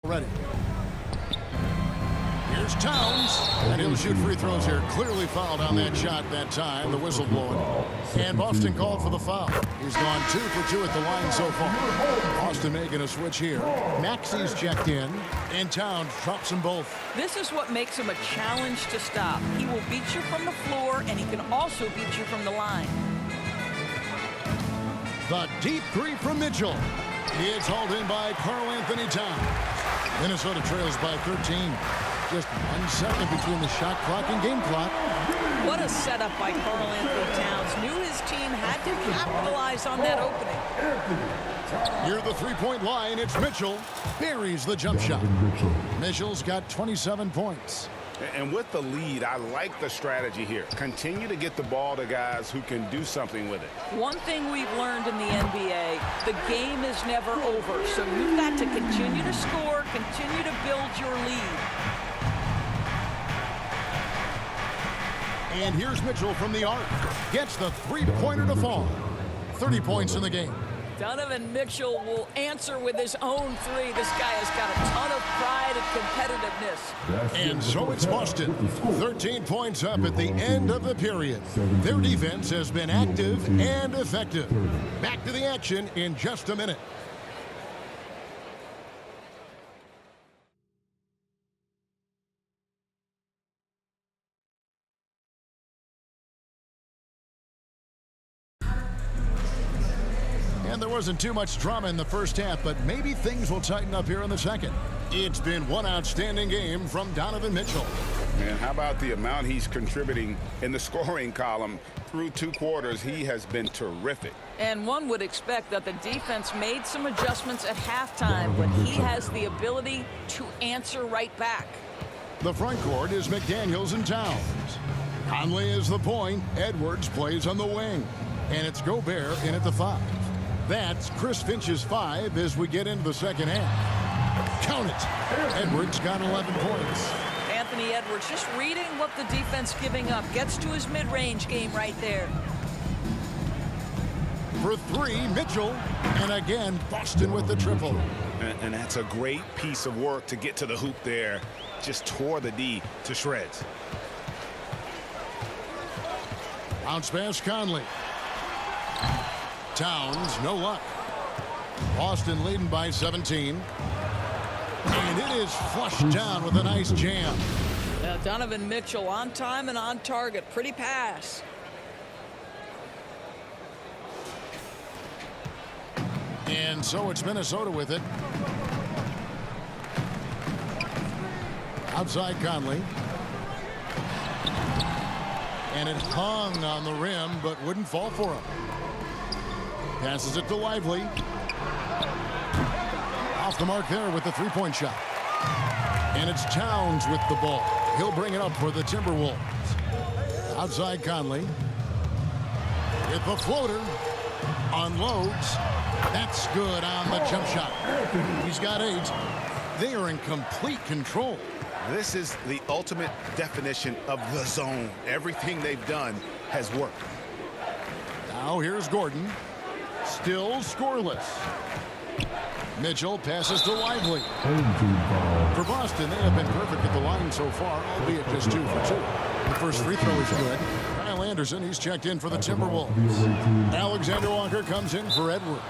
Ready. Here's Towns, and he'll shoot free throws here. Clearly fouled on that shot that time, the whistle blowing. And Boston called for the foul. He's gone 2 for 2 at the line so far. Boston making a switch here. Maxey's checked in, and Towns drops them both. This is what makes him a challenge to stop. He will beat you from the floor, and he can also beat you from the line. The deep three from Mitchell. It's hauled in by Karl-Anthony Towns. Minnesota trails by 13. Just 1 second between the shot clock and game clock. What a setup by Karl-Anthony Towns. Knew his team had to capitalize on that opening. Near the three-point line, it's Mitchell. Buries the jump shot. Mitchell's got 27 points. And with the lead, I like the strategy here. Continue to get the ball to guys who can do something with it. One thing we've learned in the NBA, the game is never over. So you've got to continue to score, continue to build your lead. And here's Mitchell from the arc. Gets the three-pointer to fall. 30 points in the game. Donovan Mitchell will answer with his own three. This guy has got a ton of pride and competitiveness. And so it's Boston. 13 points up at the end of the period. Their defense has been active and effective. Back to the action in just a minute. And there wasn't too much drama in the first half, but maybe things will tighten up here in the second. It's been one outstanding game from Donovan Mitchell. Man, how about the amount he's contributing in the scoring column through 2 quarters? He has been terrific. And one would expect that the defense made some adjustments at halftime, but he has the ability to answer right back. The front court is McDaniels and Towns. Conley is the point. Edwards plays on the wing. And it's Gobert in at the 5. That's Chris Finch's 5 as we get into the second half. Count it. Edwards got 11 points. Anthony Edwards just reading what the defense giving up. Gets to his mid-range game right there. For 3, Mitchell. And again, Boston with the triple. And that's a great piece of work to get to the hoop there. Just tore the D to shreds. Bounce pass Conley. Towns, no luck. Boston leading by 17. And it is flushed down with a nice jam. Now Donovan Mitchell on time and on target. Pretty pass. And so it's Minnesota with it. Outside Conley. And it hung on the rim, but wouldn't fall for him. Passes it to Lively. Off the mark there with the three-point shot. And it's Towns with the ball. He'll bring it up for the Timberwolves. Outside Conley. With the floater. Unloads. That's good on the jump shot. He's got 8. They are in complete control. This is the ultimate definition of the zone. Everything they've done has worked. Now here's Gordon. Still scoreless. Mitchell passes to Lively. For Boston, they have been perfect at the line so far, albeit just 2 for 2. The first free throw is good. Kyle Anderson, he's checked in for the Timberwolves. Alexander Walker comes in for Edwards.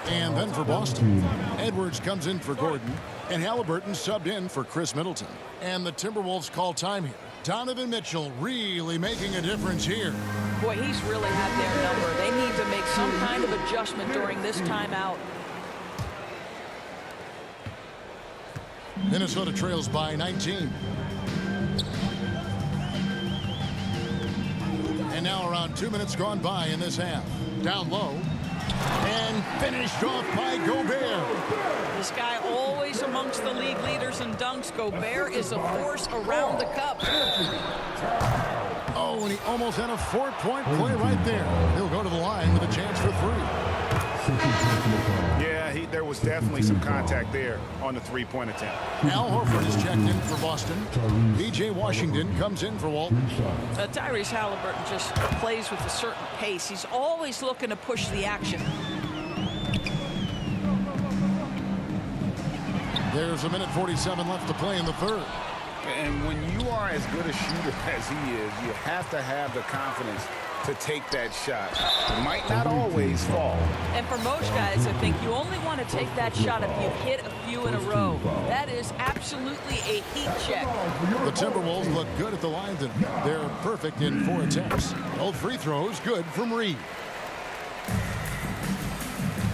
And then for Boston, Edwards comes in for Gordon. And Halliburton subbed in for Chris Middleton. And the Timberwolves call time here. Donovan Mitchell really making a difference here. Boy, he's really had their number. They need to make some kind of adjustment during this timeout. Minnesota trails by 19. And now around 2 minutes gone by in this half. Down low. And finished off by Gobert. This guy always amongst the league leaders in dunks. Gobert is a force around the cup. Oh, and he almost had a 4-point play right there. He'll go to the line with a chance for 3. Yeah, there was definitely some contact there on the three-point attempt. Al Horford is checked in for Boston. P.J. Washington comes in for Walton. Tyrese Halliburton just plays with a certain pace. He's always looking to push the action. There's a minute 47 left to play in the third. And when you are as good a shooter as he is, you have to have the confidence to take that shot. It might not always fall. And for most guys, I think you only want to take that shot if you've hit a few in a row. That is absolutely a heat check. The Timberwolves look good at the line, and they're perfect in 4 attempts. Both free throws good from Reed.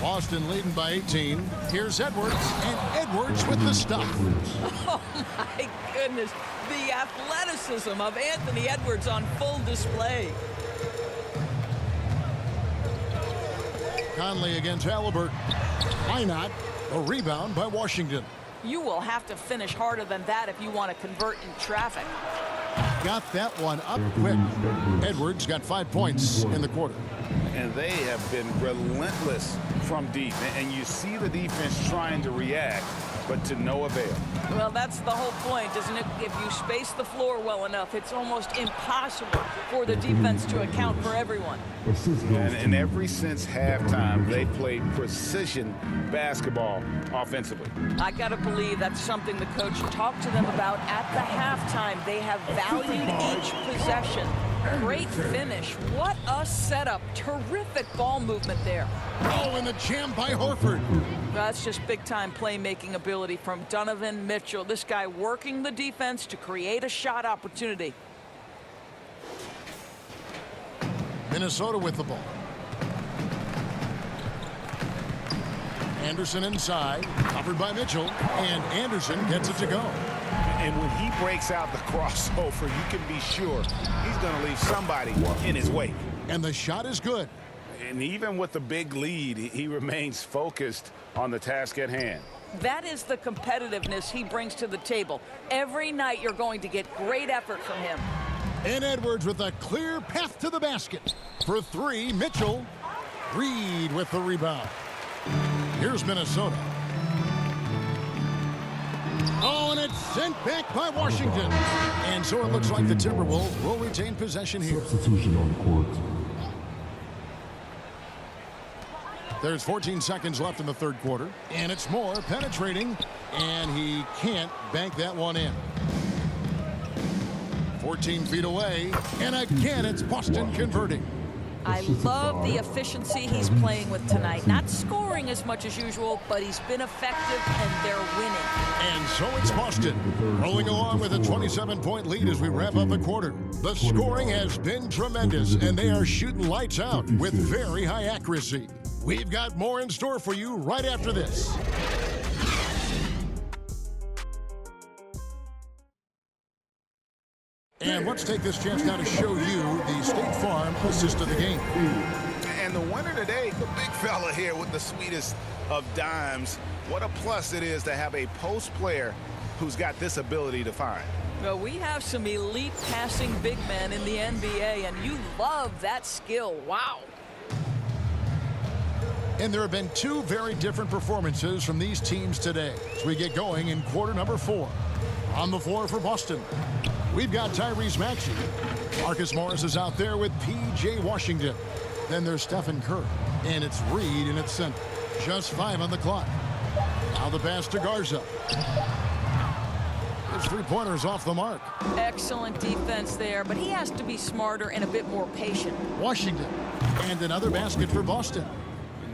Boston leading by 18. Here's Edwards, and Edwards with the stop. Oh, my goodness. The athleticism of Anthony Edwards on full display. Conley against Halliburton. Why not? A rebound by Washington. You will have to finish harder than that if you want to convert in traffic. Got that one up quick. Edwards got 5 points in the quarter. And they have been relentless from deep. And you see the defense trying to react, but to no avail. Well, that's the whole point, isn't it? If you space the floor well enough, it's almost impossible for the defense to account for everyone. And ever since halftime, they played precision basketball offensively. I got to believe that's something the coach talked to them about at the halftime. They have valued each possession. Great finish. What a setup. Terrific ball movement there. Oh, and the jam by Horford. That's just big-time playmaking ability from Donovan Mitchell. This guy working the defense to create a shot opportunity. Minnesota with the ball. Anderson inside, covered by Mitchell, and Anderson gets it to go. And when he breaks out the crossover, you can be sure he's going to leave somebody in his wake. And the shot is good. And even with the big lead, he remains focused on the task at hand. That is the competitiveness he brings to the table. Every night you're going to get great effort from him. And Edwards with a clear path to the basket. For 3, Mitchell. Reed with the rebound. Here's Minnesota. Oh, and it's sent back by Washington. And so it looks like the Timberwolves will retain possession here. Substitution on court. There's 14 seconds left in the third quarter. And it's Moore penetrating. And he can't bank that one in. 14 feet away. And again, it's Boston converting. I love the efficiency he's playing with tonight. Not scoring as much as usual, but he's been effective, and they're winning. And so it's Boston, rolling along with a 27-point lead as we wrap up the quarter. The scoring has been tremendous, and they are shooting lights out with very high accuracy. We've got more in store for you right after this. And let's take this chance now to show you the State Farm assist of the game. And the winner today, the big fella here with the sweetest of dimes. What a plus it is to have a post player who's got this ability to find. Well, we have some elite passing big men in the NBA, and you love that skill. Wow. And there have been 2 very different performances from these teams today as we get going in quarter number 4. On the floor for Boston, we've got Tyrese Maxey. Marcus Morris is out there with P.J. Washington. Then there's Stephen Curry, and it's Reed in its center. Just 5 on the clock. Now the pass to Garza. His 3-pointers off the mark. Excellent defense there, but he has to be smarter and a bit more patient. Washington, and another basket for Boston.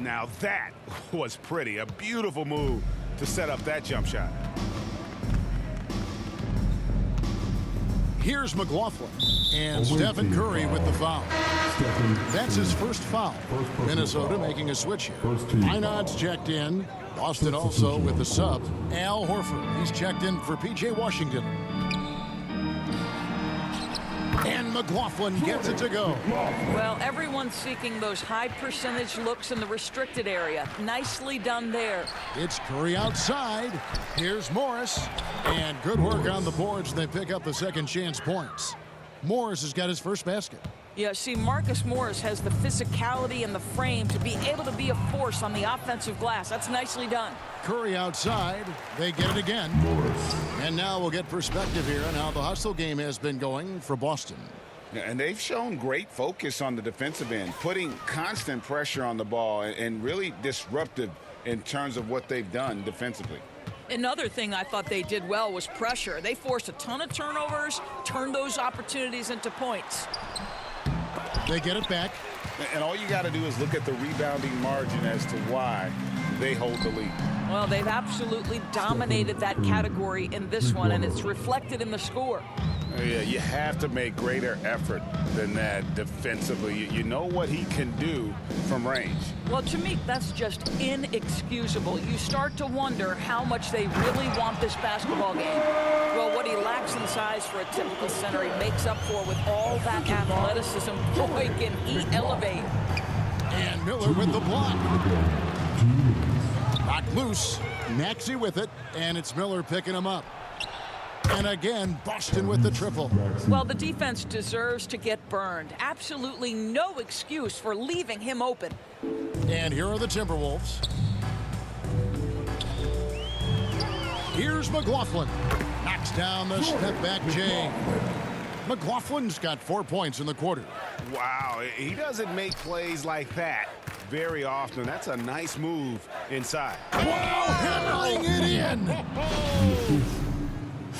Now that was pretty. A beautiful move to set up that jump shot. Here's McLaughlin, and Stephen Curry with the foul. That's his first foul. Minnesota making a switch here. Einad's checked in. Boston also with the sub. Al Horford, he's checked in for P.J. Washington. And McLaughlin gets it to go. Well, everyone's seeking those high percentage looks in the restricted area. Nicely done there. It's Curry outside. Here's Morris. And good work on the boards. They pick up the second chance points. Morris has got his first basket. Yeah, see, Marcus Morris has the physicality and the frame to be able to be a force on the offensive glass. That's nicely done. Curry outside. They get it again. And now we'll get perspective here on how the hustle game has been going for Boston. And they've shown great focus on the defensive end, putting constant pressure on the ball and really disruptive in terms of what they've done defensively. Another thing I thought they did well was pressure. They forced a ton of turnovers, turned those opportunities into points. They get it back. And all you got to do is look at the rebounding margin as to why they hold the lead. Well, they've absolutely dominated that category in this one, and it's reflected in the score. Yeah, you have to make greater effort than that defensively. You know what he can do from range. Well, to me, that's just inexcusable. You start to wonder how much they really want this basketball game. Well, what he lacks in size for a typical center, he makes up for with all that athleticism. Boy, can he elevate. And Miller with the block. Knocked loose. Maxey with it, and it's Miller picking him up. And again, Boston with the triple. Well, the defense deserves to get burned. Absolutely no excuse for leaving him open. And here are the Timberwolves. Here's McLaughlin. Knocks down the step-back Jay. McLaughlin's got 4 points in the quarter. Wow, he doesn't make plays like that very often. That's a nice move inside. Wow, hammering it in.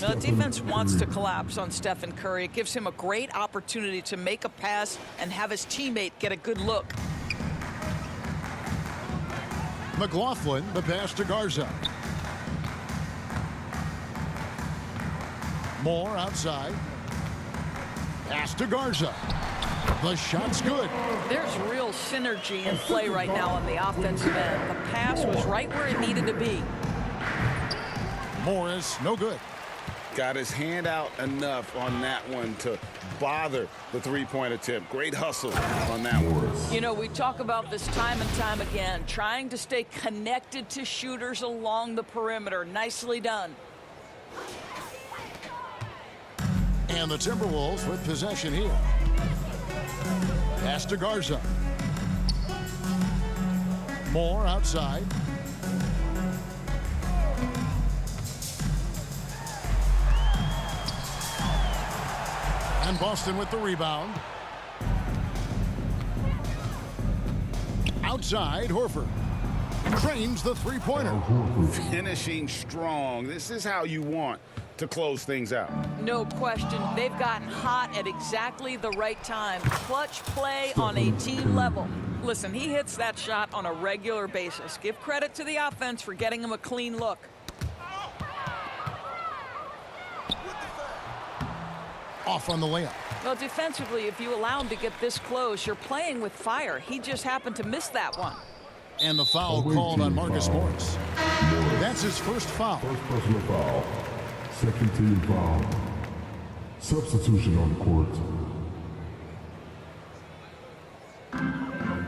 The defense wants to collapse on Stephen Curry. It gives him a great opportunity to make a pass and have his teammate get a good look. McLaughlin, the pass to Garza. Moore outside. Pass to Garza. The shot's good. There's real synergy in play right now on the offensive end. The pass was right where it needed to be. Morris, no good. Got his hand out enough on that one to bother the three-point attempt. Great hustle on that one. You know, we talk about this time and time again, trying to stay connected to shooters along the perimeter. Nicely done. And the Timberwolves with possession here. Pass to Garza. Moore outside. And Boston with the rebound. Outside, Horford. Trains the three-pointer. Finishing strong. This is how you want to close things out. No question. They've gotten hot at exactly the right time. Clutch play on a team level. Listen, he hits that shot on a regular basis. Give credit to the offense for getting him a clean look. Off on the layup. Well, defensively, if you allow him to get this close, you're playing with fire. He just happened to miss that one. And the foul called on Marcus Morris. That's his first foul. First personal foul. Second team foul. Substitution on the court.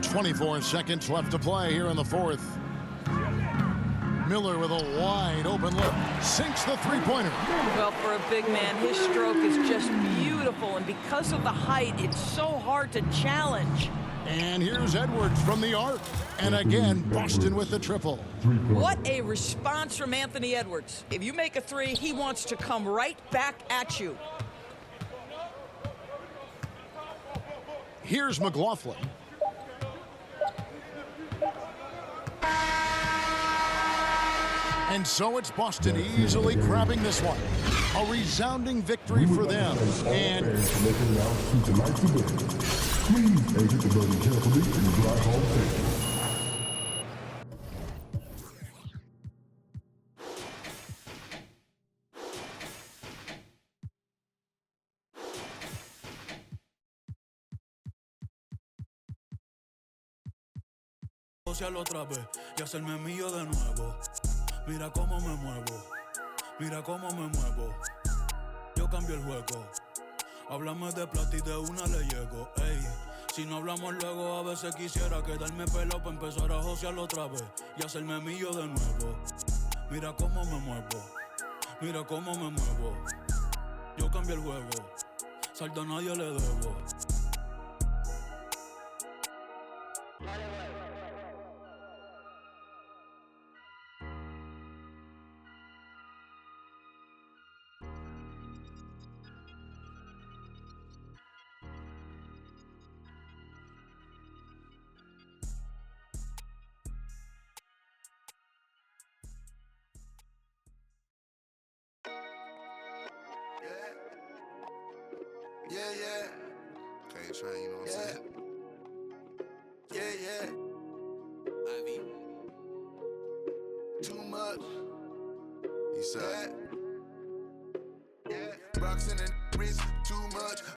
24 seconds left to play here in the fourth. Miller with a wide open look. Sinks the three-pointer. Well, for a big man, his stroke is just beautiful. And because of the height, it's so hard to challenge. And here's Edwards from the arc. And again, Boston with the triple. What a response from Anthony Edwards. If you make a three, he wants to come right back at you. Here's McLaughlin. And so it's Boston easily grabbing this one. A resounding victory for them. And please exit the building carefully and drive home safely. Otra vez y hacerme mío de nuevo. Mira cómo me muevo, mira cómo me muevo. Yo cambio el juego. Háblame de plata y de una le llego. Ey, si no hablamos luego, a veces quisiera quedarme pelado para empezar a josear otra vez y hacerme mío de nuevo. Mira cómo me muevo, mira cómo me muevo. Yo cambio el juego, saldo a nadie le debo. yeah. K-Train, you know what I'm saying? Yeah. Ivy. Too much. He said. Yeah. Rocks in the wrist, too much.